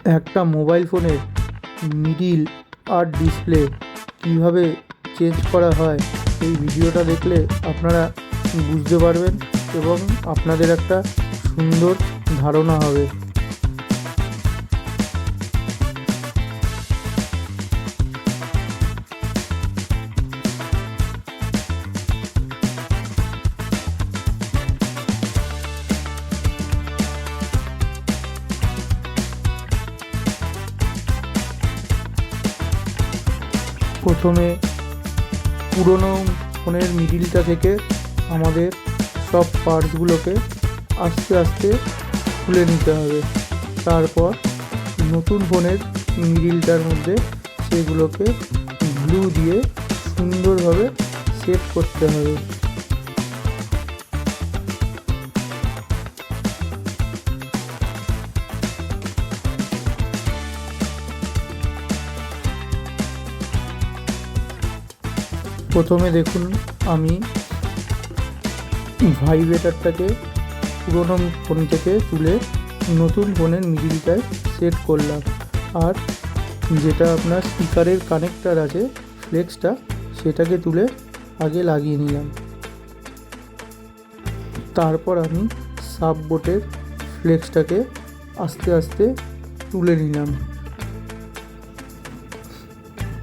একটা মোবাইল ফোনের মিডিল আর ডিসপ্লে কীভাবে চেঞ্জ করা হয় এই ভিডিওটা দেখলে আপনারা বুঝতে পারবেন এবং আপনাদের একটা সুন্দর ধারণা হবে। প্রথমে পুরনো ফোনের মিডিলটা থেকে আমাদের সব পার্টসগুলোকে আস্তে আস্তে খুলে নিতে হবে। তারপর নতুন ফোনের মিডিলটার মধ্যে সেগুলোকে গ্লু দিয়ে সুন্দরভাবে সেট করতে হবে। প্রথমে দেখুন, আমি ভাইব্রেটরটাকে পুরনো ফোন থেকে তুলে নতুন ফোনের মিডিলটায় সেট করলাম, আর যেটা আপনার স্পিকারের কানেক্টার আছে ফ্লেক্সটা, সেটাকে তুলে আগে লাগিয়ে নিলাম। তারপর আমি সাববোর্ডের ফ্লেক্সটাকে আস্তে আস্তে তুলে নিলাম।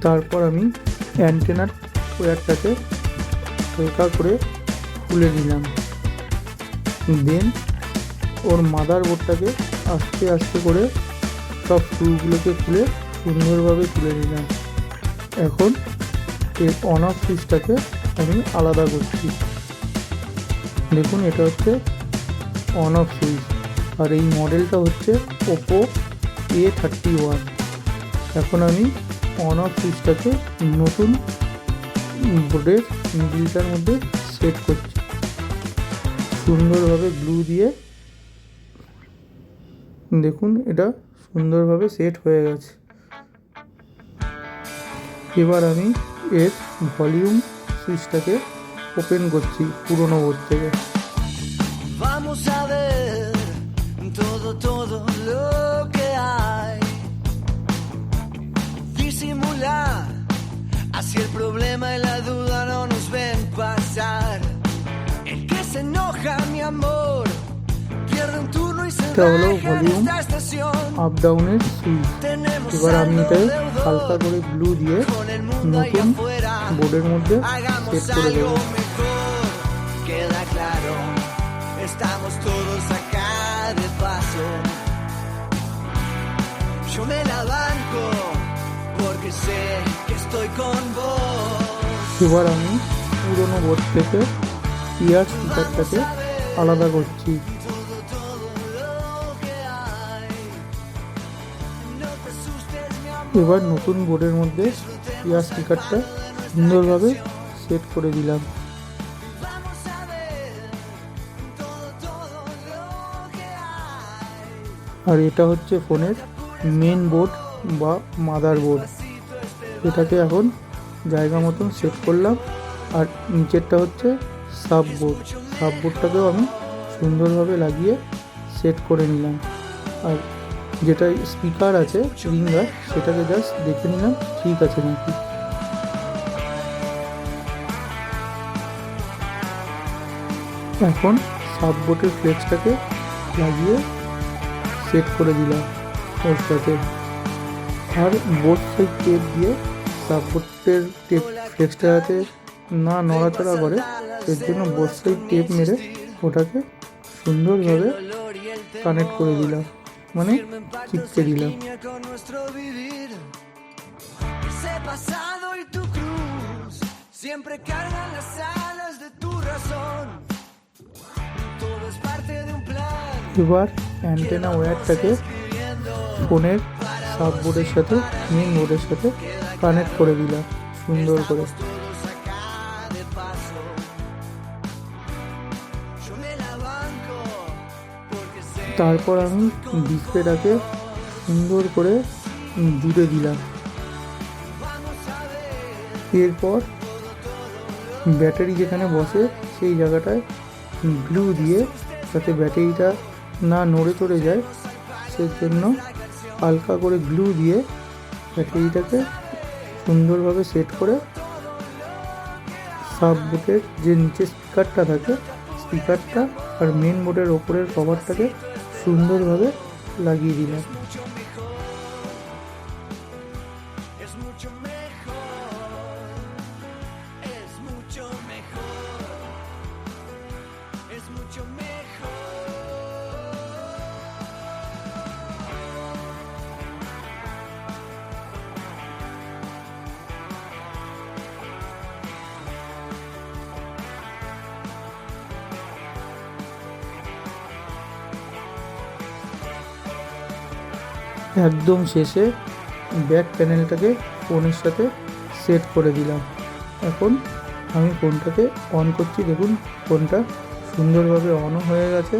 তারপর আমি অ্যান্টেনার ওয়্যারটাকে হালকা করে খুলে নিলাম। দেন ওর মাদারবোর্ডটাকে আস্তে আস্তে করে সব স্ক্রুগুলোকে খুলে সুন্দরভাবে তুলে নিলাম। এখন এর অন অফ সুইচটাকে আমি আলাদা করছি। দেখুন, এটা হচ্ছে অন অফ সুইচ, আর এই মডেলটা হচ্ছে ওপো A31। এখন আমি অন অফ সুইচটাকে নতুন বোর্ডের মিডিলটার মধ্যে সেট করছি সুন্দরভাবে গ্লু দিয়ে। দেখুন, এটা সুন্দরভাবে সেট হয়ে গেছে। এবার আমি এর ভলিউম সুইচটাকে ওপেন করছি পুরনো বোর্ড থেকে। Vamos a ver todo lo que hay. Disimular, así el problema y la duda no nos ven pasar. El que se enoja, mi amor, pierde un turno y se baja en esta estación. Up ডাউনের switch. এবার আমি এটা হালকা করে glue দিয়ে নতুন বোর্ডের মধ্যে সেট করে দেবো। Queda claro, estamos todos acá de paso. Yo me la banco porque sé que estoy con vos. এবার আমি পুরনো বোর্ড থেকে ইয়ার স্পিকারটাকে আলাদা করছি। এবার নতুন বোর্ডের মধ্যে ইয়ার স্পিকারটা সুন্দরভাবে সেট করে দিলাম। আর এটা হচ্ছে ফোনের মেন বোর্ড বা মাদার বোর্ড। এটাকে এখন জায়গা মতন সেট করলাম। আর নিচেরটা হচ্ছে সাববোর্ডটাকেও আমি সুন্দরভাবে লাগিয়ে সেট করে নিলাম। আর যেটা স্পিকার আছে রিঙ্গার, সেটাকে জাস্ট দেখে নিলাম ঠিক আছে নাকি। এখন সাববোর্ডের ফ্লেক্সটাকে লাগিয়ে সেট করে দিলাম ওর সাথে। আর বোর্ড সাইড টেপ দিয়ে সাববোর্ডের ফ্লেক্সটা যাতে না নড়াচড়া করে, এর জন্য বোর্ড সাইড টেপ মেরে ওটাকে সুন্দরভাবে কানেক্ট করে দিলাম, মানে চিপকে দিলাম। এবার অ্যান্টেনা ওয়্যারটাকে ফোনের সাববোর্ডের সাথে মেন বোর্ডের সাথে কানেক্ট করে দিলাম সুন্দর করে। তারপর আমি ডিসপ্লেটাকে সুন্দর করে জুড়ে দিলাম। এরপর ব্যাটারি যেখানে বসে সেই জায়গাটায় গ্লু দিয়ে, যাতে ব্যাটারিটা না নড়ে চড়ে যায়, সেজন্য হালকা করে গ্লু দিয়ে ব্যাটারিটাকে সুন্দরভাবে সেট করে সাব বোর্ডের যে নিচে স্পিকারটা থাকে স্পিকারটা আর মেন বোর্ডের ওপরের কভারটাকে সুন্দরভাবে লাগিয়ে দিলাম। Es mucho mejor, es mucho mejor, es mucho mejor. একদম শেষে ব্যাক প্যানেলটাকে ফোনের সাথে সেট করে দিলাম। এখন আমি ফোনটাকে অন করছি, দেখুন ফোনটা সুন্দরভাবে অনও হয়ে গেছে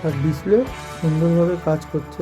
আর ডিসপ্লে সুন্দরভাবে কাজ করছে।